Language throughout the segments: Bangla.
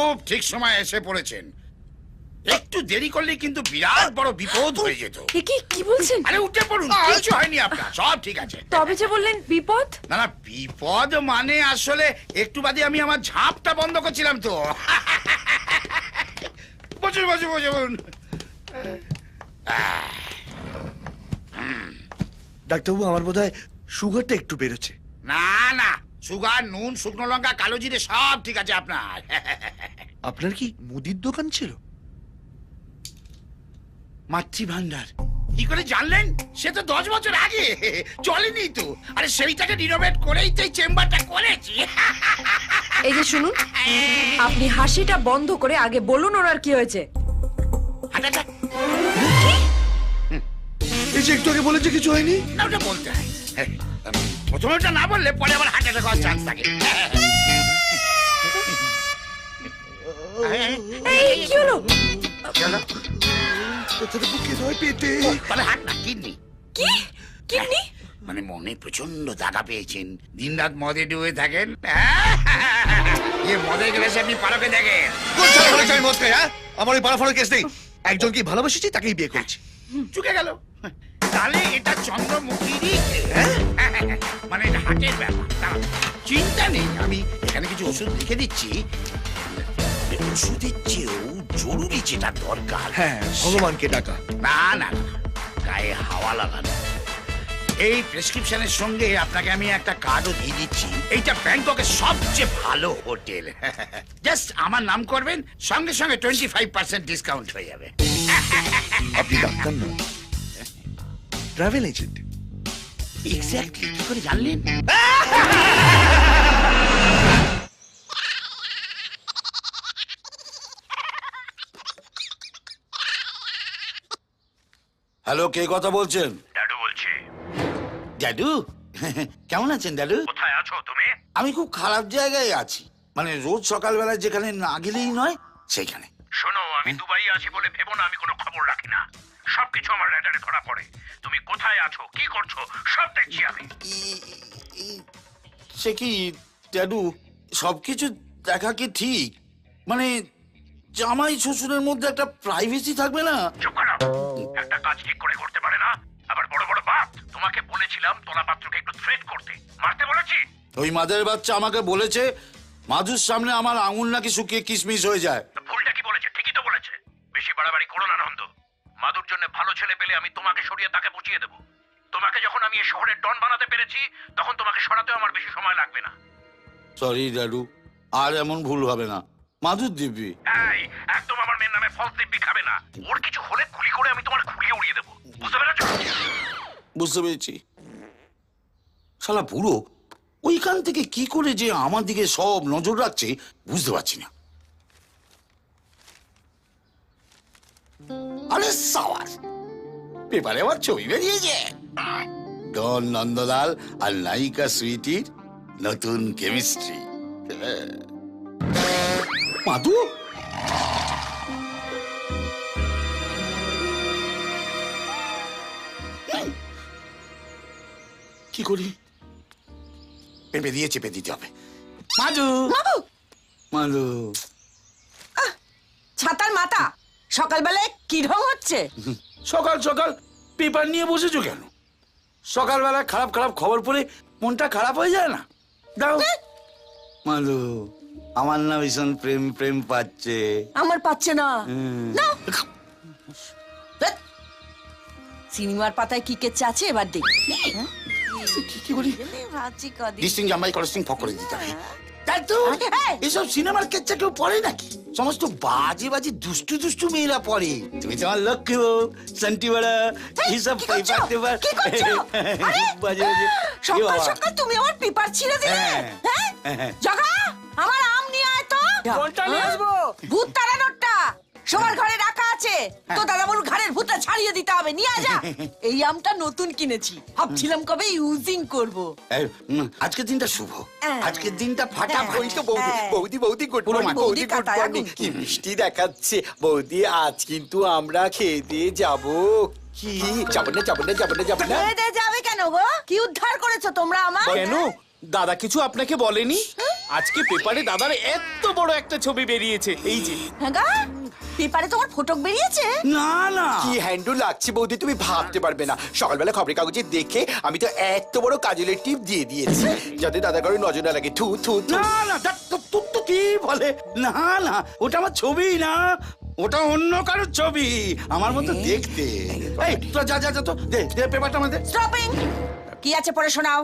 খুব ঠিক সময় এসে পড়েছেন। একটু দেরি করলে কিন্তু বিরাট বড় বিপদ হয়ে যেত। কি বলছেন? আরে উঠে পড়ুন, কিছু হয়নি আপনার, সব ঠিক আছে। তবে যে বললেন বিপদ। না না, বিপদ মানে আসলে একটু বাদে আমি আমার ঝাঁপটা বন্ধ করছিলাম তো। বসুন বসুন বসুন। ডাক্তারবাবু, আমার বোধহয় সুগারটা একটু বেড়েছে। না না, সুগার, নুন, শুকনো লঙ্কা, কালো জিরে সব ঠিক আছে আপনার। আপনার কি মুদির দোকান ছিল? মাতৃভান্ডার কি করে জানলেন? সে তো 10 বছর আগে, চলেনি তো। আরে সেইটাকে রিনোভেট করেই তো এই চেম্বারটা করেছি। এই যে শুনুন, আপনি হাসিটা বন্ধ করে আগে বলুন ওনার কি হয়েছে। এই যে একটু আগে বলেছে কিছু হয়নি। না, ওটা বলতে হয়। প্রথমে ওটা না বললে পরে আবার হার্ট অ্যাটাক হওয়ার চান্স থাকে। এই কি হলো? চলো। কোথাটা বুকে নয়, পেটে। মানে হার্ট না, কিডনি। কি কিডনি? মানে মনে প্রচন্ড দাগা পেয়েছেন, দিনরাত মদে ডুবে থাকেন। মদে গেলে আপনি পারকে দেখেন। আমি মদ খাই, হ্যাঁ? আমার ওই পাড়া ফাড়া কেস নেই। একজনকে ভালোবাসেছি, তাকেই বিয়ে করেছি। চুকে গেল। তাহলে এটা চন্দ্রমুখীরই মানে এটা হার্টের ব্যাপার। দাঁড়াও, চিন্তা নেই, আমি এখানে কিছু ওষুধ লিখে দিচ্ছি। ওষুধের চেয়েও জরুরি যেটা দরকার, হ্যাঁ, ভগবানকে ডাকা। না না না, গায়ে হাওয়া লাগানো। এই প্রেসক্রিপশনের সঙ্গে আপনাকে আমি একটা কার্ডও দিয়ে দিচ্ছি। এইটা ব্যাংককের সবচেয়ে ভালো হোটেল। জাস্ট আমার নাম করবেন, সঙ্গে সঙ্গে 25% ডিসকাউন্ট হয়ে যাবে। আপনি ডাক্তার নন, ট্রাভেল এজেন্ট। এক্স্যাক্টলি, কি করে জানলেন? হ্যালো, কে কথা বলছেন? দাদু বলছি। দাদু, কেমন আছেন দাদু? কোথায় আছো তুমি? আমি খুব খারাপ জায়গায় আছি, মানে রোজ সকালবেলা যেখানে না গেলেই নয় সেইখানে। শোনো, আমি দুবাই আছি বলে ভেবো না আমি কোনো খবর রাখি না। সবকিছু আমার রেডারে ধরা পড়ে। তুমি কোথায় আছো, কি করছো, সব দেখছি আমি। সে কি দাদু, সবকিছু দেখা কি ঠিক? মানে জামাই শ্বশুরের মধ্যে একটা প্রাইভেসি থাকবে না? চুপ করো। একটা কাজ ঠিক করে করতে পারে না, আবার বড় বড় বাপ। তোমাকে বলেছিলাম তোলা পাত্রকে একটু থ্রেট করতে, মারতে বলেছি। ওই মাদের বাচ্চা আমাকে বলেছে মাধুর সামনে আমার আঙুল নাকি শুকিয়ে কিশমিশ হয়ে যায়। তো ভুলটা কি বলেছে? ঠিকই তো বলেছে। বেশি বাড়াবাড়ি করো না নন্দ। মাদুর জন্য ভালো ছেলে পেলে আমি তোমাকে সরিয়ে তাকে বুঝিয়ে দেবো। তোমাকে যখন আমি এই শহরের ডন বানাতে পেরেছি, তখন তোমাকে সরাতেও আমার বেশি সময় লাগবে না। সরি দাদু, আর এমন ভুল হবে না। মাধুর দিব্যি। এই, একদম আমার মেয়ের নামে ফলস দিব্যি খাবে না। ওর কিছু হলে গুলি করে আমি তোমার খুলিয়ে উড়িয়ে দেবো, বুঝতে পেরেছো? বুঝতে পেরেছি। শালা বুড়ো ওইখান থেকে কি করে যে আমার দিকে সব নজর রাখছে বুঝতে পারছি না। আরে সাওয়ার, পেপারে আবার ছবি বেরিয়েছে। ডন নন্দলাল আর নায়িকা সুইটির নতুন কেমিস্ট্রি। মাধু, কি করি? পেঁপে দিয়ে চেপে দিতে হবে। মাধু, মাধু, ছাতার মাথা, সকালবেলায় কি ঢং হচ্ছে? সকাল সকাল পেপার নিয়ে বসেছো কেন? সকালবেলা খারাপ খারাপ খবর পড়ে মনটা খারাপ হয়ে যায় না? দাও। মাধু, আমার না ভীষণ প্রেম প্রেম পাচ্ছে। আমার পাচ্ছে না। নাও। ধ্যাৎ। সিনেমার পাতায় কি কেচ্ছে আছে এবার দেখি। কি বলি? ভাবছি কদিন। ডিস্টিং জামাই কলেস্টিং ফক করে দিতে হবে। দাদু, এসব সিনেমার কেচ্ছা কেউ পড়ে নাকি? সমস্ত বাজে বাজে দুষ্টু দুষ্টু মেয়েরা পড়ে। তুমি তোমার লক্ষ্য শান্তি বড়া এইসব কি করছো? পেপার টেপার কি করছো? আরে, বাজে বাজে। সকাল সকাল তুমি আমার পেপার ছিঁড়ে দিলে। হ্যাঁ? জগা, আমার আম নিয়ে আয় তো। কোনটা নিয়ে আসবো? ভূত তাড়ানোরটা। সবার ঘরে রাখা আছে। তো দাদা বলুন ঘরের ভূতটা ছাড়িয়ে দিতে হবে, নিয়ে আয় যা। এই আমটা নতুন কিনেছি, ভাবছিলাম কবে ইউজিং করব। আজকের দিনটা শুভ, হ্যাঁ। আজকের দিনটা ফাটা। হ্যাঁ। ওই তো বৌদি, হ্যাঁ। বৌদি বৌদি গুড পুরো মর্নিং, মা- বৌদি গুড কাটায় মর্নিং। আগুন। কি মিষ্টি দেখাচ্ছে বৌদি, আজ কিন্তু আমরা খেয়ে দিয়ে যাবো। কি যাবো না যাবো না যাবো না যাবো না? খেয়ে দিয়ে যাবে কেন গো? কি উদ্ধার করেছো তোমরা আমার? কেন? দাদা কিছু আপনাকে বলেনি? আজকে পেপারে দাদার এত বড় একটা ছবি বেরিয়েছে, এই যে। হ্যাঁ গা, পেপারে তোমার ফটক বেরিয়েছে? না না, কি হ্যান্ডু লাগছে বৌদি, তুমি ভাবতে পারবে না। সকালবেলা খবরের কাগজে দেখে আমি তো এত বড় কাজলের টিপ দিয়ে দিয়েছি যাতে দাদা কারো নজর না লাগে। থু থু থু। না না, তোর তো কি বলে? না না, ওটা আমার ছবি না, ওটা অন্য কারোর ছবি, আমার মতো দেখতে। এই তোরা যা যা যা, তো দে দে পেপারটা আমাদের। স্টপিং! কি আছে পড়ে শোনাও।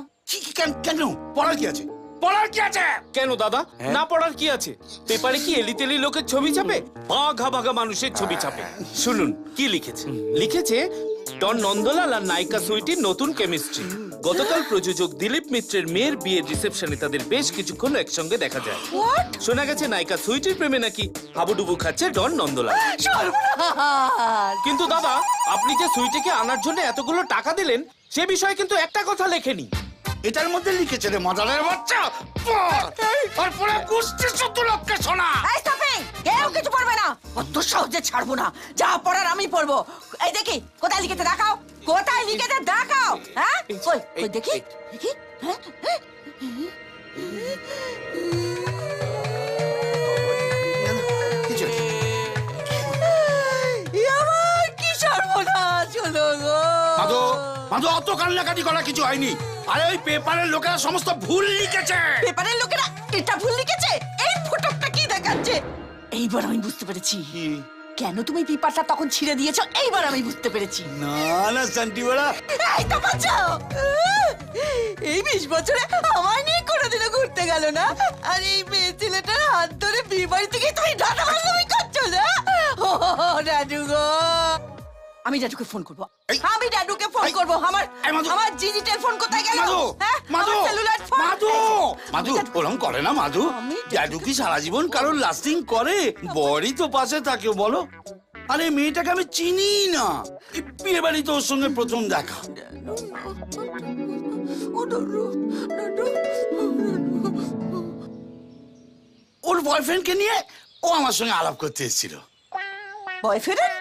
কেন পড়ার কি আছে? পড়ার কি আছে? কেন দাদা, না পড়ার কি আছে? পেপারে কি এলিতেলি লোকের ছবি ছাপে? বাঘা বাঘা মানুষের ছবি ছাপে। শুনুন কি লিখেছে। লিখেছে, ডন নন্দলাল আর নায়িকা সুইটির নতুন কেমিস্ট্রি। গতকাল প্রযোজক দিলীপ মিত্রের মেয়ের বিয়ের রিসেপশনে তাদের বেশ কিছুক্ষণ একসঙ্গে দেখা যায়। শোনা গেছে নায়িকা সুইটির প্রেমে নাকি হাবুডুবু খাচ্ছে ডন নন্দলাল। সর্বনাশ! কিন্তু দাদা, আপনি যে সুইটিকে আনার জন্য এতগুলো টাকা দিলেন, সে বিষয়ে কিন্তু একটা কথা লেখেনি। এটার মধ্যে লিখেছে রে মজারের বাচ্চা, পড়। আর পড়ে কুস্তি শুদ্ধ লোককে শোনা। এই স্টপিং! কেউ কিছু পড়বে না, অত সহজে ছাড়বো না। যা পড়ার আমি পড়বো। এই দেখি, কোথায় লিখেতে দেখাও, কোথায় লিখেতে দেখাও। হ্যাঁ, কই কই দেখি দেখি। হ্যাঁ, কিছু নেই। আমার কি সর্বনাশ হলো গো! মাধু, মাধু, অত কান্নাকাটি করা কিছু হয়নি। আরে ওই পেপারের লোকেরা সমস্ত ভুল লিখেছে। পেপারের লোকেরা এটা ভুল লিখেছে। এই ফটোটা কি দেখাচ্ছে? এইবার আমি বুঝতে পেরেছি কেন তুমি পেপারটা তখন ছিঁড়ে দিয়েছো। এইবার আমি বুঝতে পেরেছি। না না শান্তি বড়া, এই তো বাঁচাও! এই 20 বছরে আমায় নিয়ে কোনোদিনও ঘুরতে গেল না, আর এই মেয়ে ছেলেটার হাত ধরে বিয়ে বাড়ি থেকে তুমি ডাটা বান্ধবী করছো না? ও দাদু গো, আমি দাদুকে ফোন করবো। আমি দাদুকে ফোন করবো। আমার এই মাধু! আমার ডিজিটাল ফোন কোথায় গেল? মাধু, হ্যাঁ, মাধু, আমার সেলুলার ফোন। মাধু, মাধু, ওরম করে না মাধু। জাদু কি সারা জীবন কারোর লাস্টিং করে? বড়ই তো পাশে থাকে, বলো। আরে মেয়েটাকে আমি চিনি না, এই বিয়ে বাড়ি তো ওর সঙ্গে প্রথম দেখা। ও দাদু, দাদু। ওর বয়ফ্রেন্ডকে নিয়ে ও আমার সঙ্গে আলাপ করতে এসেছিল। বয়ফ্রেন্ড?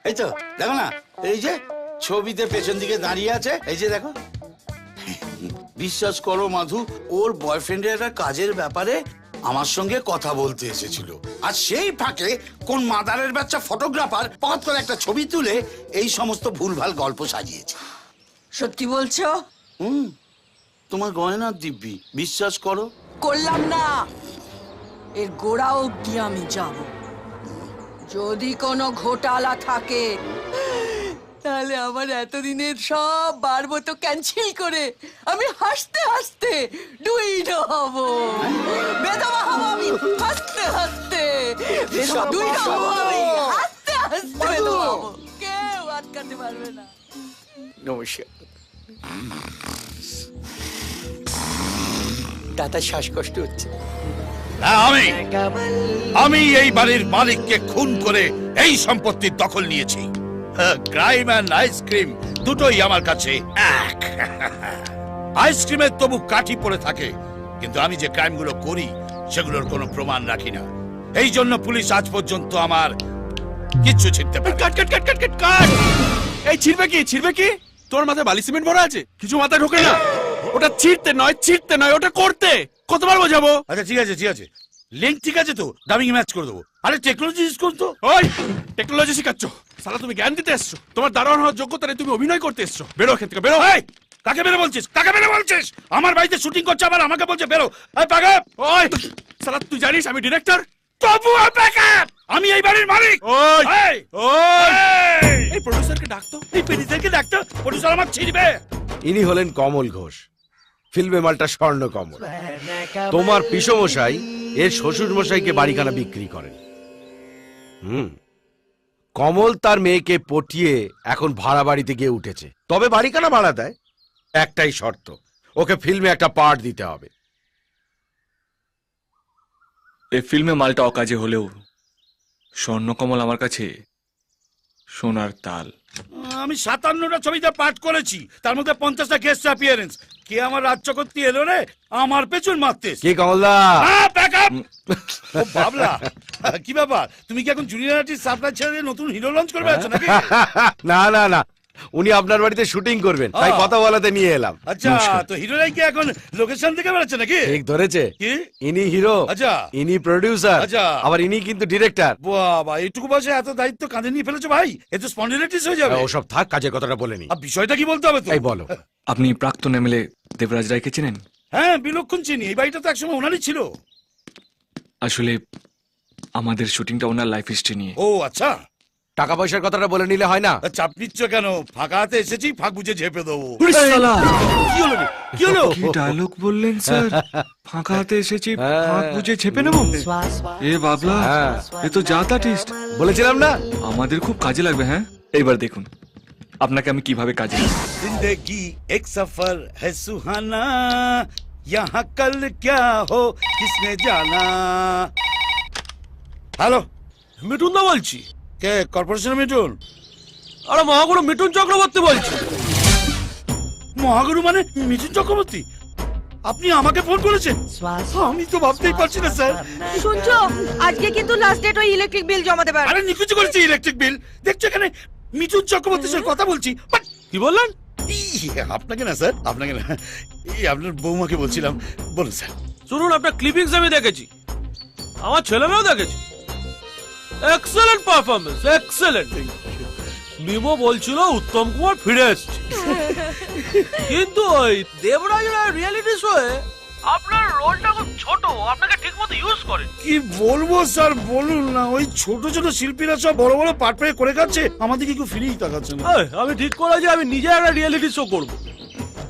এই তো দেখো না, এই যে ছবিতে পেছন দিকে দাঁড়িয়ে আছে, এই যে দেখো। বিশ্বাস করো মাধু, ওর বয়ফ্রেন্ডের একটা কাজের ব্যাপারে আমার সঙ্গে কথা বলতে এসেছিল। আর সেই ফাঁকে কোন মাদারের বাচ্চা ফটোগ্রাফার পথ করে একটা ছবি তুলে এই সমস্ত ভুলভাল গল্প সাজিয়েছে। সত্যি বলছো? তোমার গয়না দিব্যি, বিশ্বাস করো। করলাম না, এর গোড়া অব্দি আমি যাব। যদি কোনো ঘোটালা থাকে তাহলে আমার এতদিনের সব বারবত ক্যান্সেল করে আমি হাসতে হাসতে ডুইড হব, বেদবা হব। আমি হাসতে হাসতে ডুইড হব, আমি হাসতে হাসতে বেদবা হব। কেউ আটকাতে পারবে না। নমস্কার দাদা, শ্বাসকষ্ট হচ্ছে। আমি এই বাড়ির মালিককে খুন করে এই সম্পত্তির দখল নিয়েছি। ক্রাইম অ্যান্ড আইসক্রিম দুটোই আমার কাছে এক। আইসক্রিমের তবু কাঠি পড়ে থাকে, কিন্তু আমি যে ক্রাইমগুলো করি সেগুলোর কোনো প্রমাণ রাখি না। এই জন্য পুলিশ আজ পর্যন্ত আমার কিচ্ছু ছিঁড়তে পারে। কাট কাট কাট কাট কাট কাট! এই ছিড়বে কি, ছিড়বে কি? তোর মাথায় বালি সিমেন্ট ভরা আছে, কিছু মাথায় ঢোকে না। ওটা ছিড়তে নয়, ওটা করতে। কতবার বোঝাবো? আচ্ছা ঠিক আছে, ঠিক আছে, লিঙ্ক ঠিক আছে তো, ডাবিং ম্যাচ করে দেবো। আরে টেকনোলজি ইউজ করতো। ওই টেকনোলজি শিখাচ্ছ? সালা তুমি জ্ঞান দিতে এসছো? তোমার দারোয়ান হওয়ার যোগ্যতা নেই, তুমি অভিনয় করতে এসছো। বেরো এখান থেকে, বেরো। এই, কাকে বেরো বলছিস? কাকে বেরো বলছিস? আমার বাড়িতে শুটিং করছে, আবার আমাকে বলছে বেরো। এই পাগল! ওই সালা, তুই জানিস আমি ডিরেক্টর? তবুও ব্যাকআপ! আমি এই বাড়ির মালিক। ওই এই, ওই এই! এই প্রডিউসারকে ডাকতো। এই পেরিদেরকে ডাক্তার, প্রডিউসার আমার ছিড়বে। ইনি হলেন কমল ঘোষ, ফিল্মে মালটা স্বর্ণ কমল। তোমার পিসমশাই এর শ্বশুর মশাইকে বাড়িখানা বিক্রি করেন। কমল তার মেয়েকে পটিয়ে এখন ভাড়া বাড়িতে গিয়ে উঠেছে, তবে বাড়িখানা ভাড়া দেয়। একটাই শর্ত, ওকে ফিল্মে একটা পার্ট দিতে হবে। এই ফিল্মে মালটা অকাজে হলেও স্বর্ণকমল আমার কাছে সোনার তাল। আমি 57টা ছবিতে পাঠ করেছি, তার মধ্যে 50টা গেস্ট অ্যাপিয়ারেন্স। কে আমার রাজ্য করতে এলো রে আমার পেছন মারতে? কি কমলদা? ব্যাকআপ! ও বাবলা, কি ব্যাপার? তুমি কি এখন জুনিয়র আর্টিস্ট সাপ্লাই ছেড়ে দিয়ে নতুন হিরো লঞ্চ করবে আছো নাকি? না না না, উনি আপনার বাড়িতে শুটিং করবেন তাই কথা বলাতে নিয়ে এলাম। আচ্ছা, তো হিরোরাই কি এখন লোকেশন থেকে বেরোচ্ছে নাকি? ঠিক ধরেছে, কি? ইনি হিরো, আচ্ছা। ইনি প্রডিউসার, আচ্ছা। আবার ইনি কিন্তু ডিরেক্টর। বাবা, এইটুকু বয়সে এত দায়িত্ব কাঁধে নিয়ে ফেলেছো ভাই, এ তো স্পন্ডিলাইটিস হয়ে যাবে। ওসব থাক, কাজের কথাটা বলে নি। আর বিষয়টা কি বলতে হবে তো? এই বলো। আপনি প্রাক্তন এমএলএ দেবরাজ রায়কে চেনেন? হ্যাঁ, বিলক্ষণ চিনি। এই বাড়িটা তো একসময় ওনারই ছিল। আসলে আমাদের শুটিংটা ওনার লাইফ হিস্ট্রি নিয়ে। ও আচ্ছা, টাকা পয়সার কথাটা বলে নিলে হয় না? চাপ নিচ্ছ কেন? ফাঁকা হাতে এসেছি, ফাঁক বুঝে ঝেপে দেবো। কি হলো রে? কি হলো? কি ডায়লগ বললেন স্যার? ফাঁকা হাতে এসেছি, ফাঁক বুঝে ছেপে নেব? এ বাবলা, এ তো জাতা টেস্ট। বলেছিলাম না? আমাদের খুব কাজে লাগবে। হ্যাঁ, এইবার দেখুন আপনাকে আমি কিভাবে কাজে লাগাই। जिंदगी एक सफर है सुहाना, यहाँ कल क्या हो किसने जाना। হ্যালো, মিঠুন দা বলছি। কে? কর্পোরেশনের মিঠুন? আরে মহাগুরু মিঠুন চক্রবর্তী বলছি। মহাগুরু মানে মিঠুন চক্রবর্তী? আপনি আমাকে ফোন করেছেন? আমি তো ভাবতেই পারছি না স্যার। শুনছো, আজকে কিন্তু লাস্ট ডেট, ওই ইলেকট্রিক বিল জমা দেবার। আরে নিকুচি করেছি ইলেকট্রিক বিল। দেখছো এখানে মিঠুন চক্রবর্তীর সাথে কথা বলছি। বাট কি বললেন? আপনাকে না স্যার, আপনাকে না, এই আপনার বৌমাকে বলছিলাম। বলুন স্যার। শুনুন, আপনার ক্লিপিংস আমি দেখেছি, আমার ছেলেমেয়েও দেখেছি। Excellent performance, excellent. মিমো বলছিল উত্তম কুমার ফিরে এসছে, কিন্তু ওই দেবরাজের রিয়েলিটি শোয়ে আপনার রোলটা খুব ছোট, আপনাকে ঠিকমতো ইউজ করে। কি বলবো স্যার, বলুন না। ওই ছোট ছোট শিল্পীরা সব বড় বড় পাট পেয়ে করে খাচ্ছে, আমাদের কি কেউ ফিরেই তাকাচ্ছে না। আমি ঠিক করে যে আমি নিজে একটা রিয়েলিটি শো করব,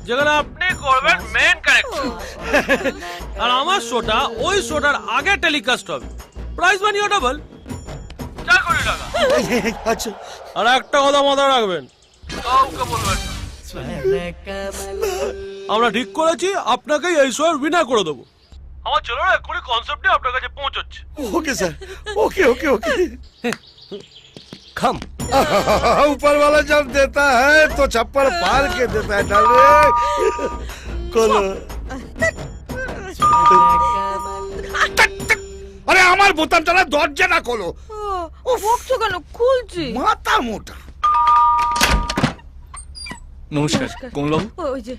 যেখানে আপনি করবেন মেন ক্যারেক্টার, আর আমার শোটা ওই শোটার আগে টেলিকাস্ট হবে। প্রাইস মানিও ডাবল, 4 কোটি টাকা। আচ্ছা, আর একটা কথা মাথায় রাখবেন, কাউকে বলবেন না। আমরা ঠিক করেছি আপনাকে এই শো এর উইনার করে দেবো। আমার ছেলেরা এক্ষুনি কনসেপ্টে আপনার কাছে পৌঁছচ্ছে। ওকে স্যার, ওকে ওকে ওকে। খাম ऊपर वाला जब देता है तो छप्पर पार के देता है डाले। खोलो। আরে আমার বোতামটা না, দরজাটা খোলো। ও বকছো কেন? খুলছি। মাথা মোটা। নমস্কার কোনবাবু। ওই যে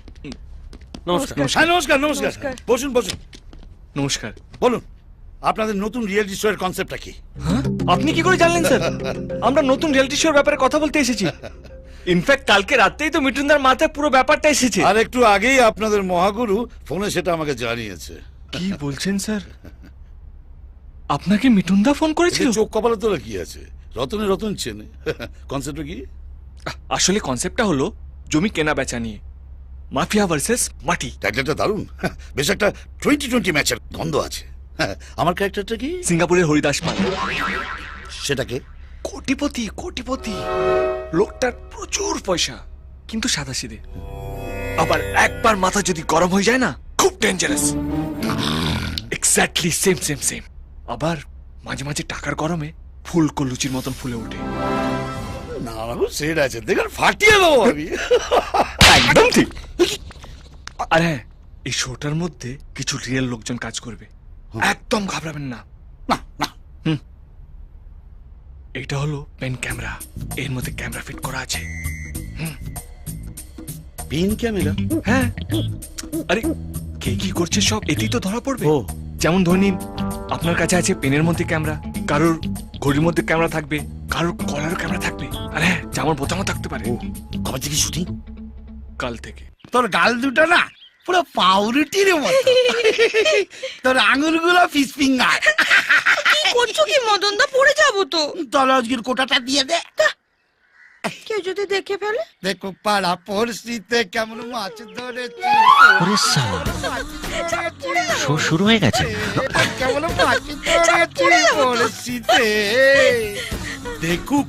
নমস্কার। হ্যাঁ, নমস্কার নমস্কার। নমস্কার। বসুন বসুন। নমস্কার। বলুন, আপনাদের নতুন রিয়েলিটি শো এর কনসেপ্টটা কি? হ্যাঁ, আপনি কি করে জানলেন স্যার? আমরা নতুন রিয়েলিটি শোর ব্যাপারে কথা বলতে এসেছি। ইনফ্যাক্ট কালকে রাতেই তো মিঠুনদার মাথায় পুরো ব্যাপারটা এসেছে। আর একটু আগেই আপনাদের মহাগুরু ফোনে সেটা আমাকে জানিয়েছে। কি বলছেন স্যার? আপনাকে মিঠুনদা ফোন করেছিল? চোখ কপালে তোলা কি আছে, রতনে রতন চেনে। কনসেপ্টটা কি? আসলে কনসেপ্টটা হলো জমি কেনা বেচা নিয়ে, মাফিয়া ভার্সেস মাটি। ট্যাগলাইনটা দারুণ। বেশ একটা 2020 ম্যাচের গন্ধ আছে। আমার ক্যারেক্টারটা কি? সিঙ্গাপুরের হরিদাস পাল। সেটাকে কোটিপতি, কোটিপতি লোকটার প্রচুর পয়সা, কিন্তু সাদাসিধে। আবার একবার মাথা যদি গরম হয়ে যায় না, খুব dangerous. Exactly same same same. আবার মাঝে মাঝে টাকার গরমে ফুলকো লুচির মতন ফুলে ওঠে। না সেট আছে, দেখুন ফাটিয়ে দেবো আমি। একদম ঠিক। আর হ্যাঁ, এই শোটার মধ্যে কিছু রিয়েল লোকজন কাজ করবে, একদম ঘাবড়াবেন না। না না, এটা হলো পেন ক্যামেরা, এর মধ্যে ক্যামেরা ফিট করা আছে। Pin camera? হ্যাঁ, আরে কে কি করছে সব এতেই তো ধরা পড়বে। ও। যেমন ধরে নিন, আপনার কাছে আছে পেনের মধ্যে ক্যামেরা, কারোর ঘড়ির মধ্যে ক্যামেরা থাকবে, কারোর কলারও ক্যামেরা থাকবে, আর হ্যাঁ, জামার বোতামও থাকতে পারে। কবে থেকে শুটিং? কাল থেকে। তোর গাল দুটো না পুরো পাউরুটির মতো, তোর আঙুলগুলো ফিশ ফিঙ্গার। কি করছো কি মদন দা? পড়ে যাবো তো। তোর আজকের কোটাটা দিয়ে দে। কেউ যদি দেখে ফেলে? দেখো পাড়া পড়শিতে কেমন মাছ ধরেছি। শো শুরু হয়ে গেছে। কেমন মাছ ধরেছি পড়শিতে। দেখুক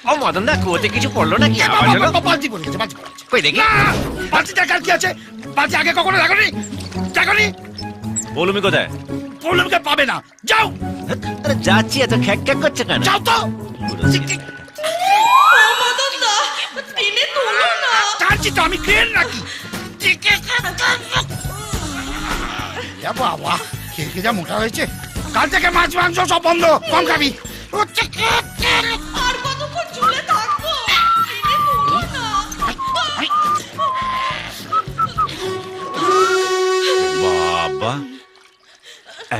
ও মদন দা, কুয়োতে কিছু পড়লো নাকি? বালতি পড়ে গেছে, বালতি পড়ে গেছে। কই দেখি। বালতিটার কাজ কি আছে? বালতি আগে কখনো দেখনি? দেখনি? বলুমি কোথায়? প্রবলেমকে পাবে না, যাও আরে যাচ্ছি, এত খ্যাক খ্যাক করছে কেন? যাও তো। মদন দা, টেনে তোলো না। টানছি তো আমি, ক্রেন নাকি? যা বাবা, খেয়ে যা মোটা হয়েছে। কাল থেকে মাছ মাংস সব বন্ধ, কম খাবি। আর কতক্ষণ ঝুলে থাকবো? বাবা,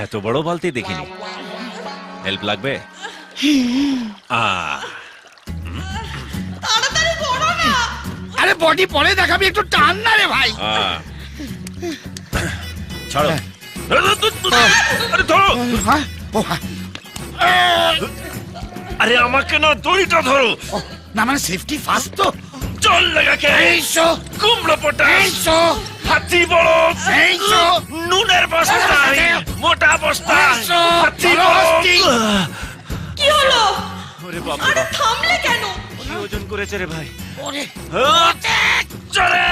এত বড় বালতি দেখিনি। হেল্প লাগবে? তাড়াতাড়ি করো না। আরে বডি পরে দেখাবি, একটু টান না রে ভাই। ছাড়ো। আরে ধরো। হ্যাঁ, ও হ্যাঁ। আরে আমাকে না, দড়িটা ধরো। ও, না মানে সেফটি ফার্স্ট তো। জল লাগাকে। এইসো কুমড়ো পটা। এইসো হাতি বড়। এইসো নুনের বস্তা। মোটা বস্তা। হাতি চলো, বড়। হস্তি। কি হলো? ওরে বাবা, আরে থামলে কেন? কি ওজন করেছে রে ভাই? ওরে চলে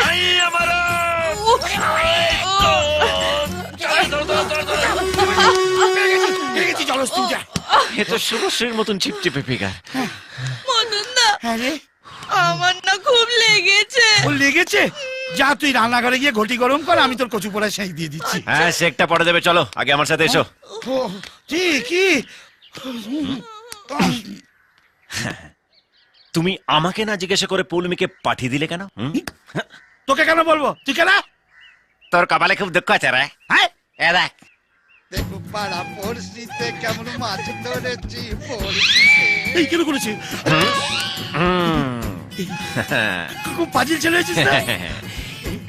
ভাই আমার। পেয়ে গেছি, চলো হস্তি যা। এ তো শুভশ্রীর মতন চিপচিপে ফিগার। মদন দা, আরে আমার না খুব লেগেছে। ও লেগেছে? যা তুই রান্নাঘরে গিয়ে ঘটি গরম কর, আমি তোর কচু পোড়ায় সেই দিয়ে দিচ্ছি। হ্যাঁ, সেকটা পরে দেবে, চলো আগে আমার সাথে এসো। ও, কি কি? তুমি আমাকে না জিজ্ঞাসা করে পৌলমীকে পাঠিয়ে দিলে কেন? তোকে কেন বলবো? তুই কেন? তোর কপালে খুব দুঃখ আছে রে। হ্যাঁ, এ দেখ। দেখো পাড়া পড়শিতে কেমন মাছ ধরেছি পড়শিতে। এই কেন করেছে? খুব পাজিল ছেলে হয়েছিস না?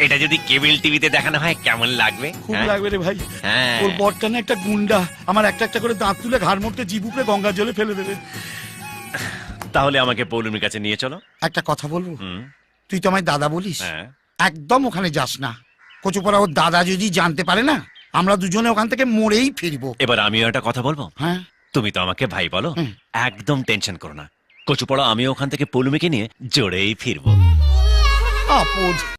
এটা যদি কেবল টিভিতে দেখানো হয় কেমন লাগবে? খুব হ্যাঁ? লাগবে রে ভাই। হ্যাঁ। ওর বরটা না একটা গুন্ডা, আমার একটা একটা করে দাঁত তুলে ঘাড় মোড়তে জিভ উপরে গঙ্গার জলে ফেলে দেবে। তাহলে আমাকে পৌলমীর কাছে নিয়ে চলো। একটা কথা বলবো, হুম, তুই তো আমায় দাদা বলিস, হ্যাঁ। একদম ওখানে যাস না। কচুপাড়া ওর দাদা যদি জানতে পারে না, আমরা দুজনে ওখান থেকে মরেই ফিরবো। এবার আমিও একটা কথা বলবো। হ্যাঁ, তুমি তো আমাকে ভাই বলো। হুম। একদম টেনশন করো না, কচুপড়া আমিও ওখান থেকে পৌলমীকে নিয়ে জোরেই ফিরবো। আপদ।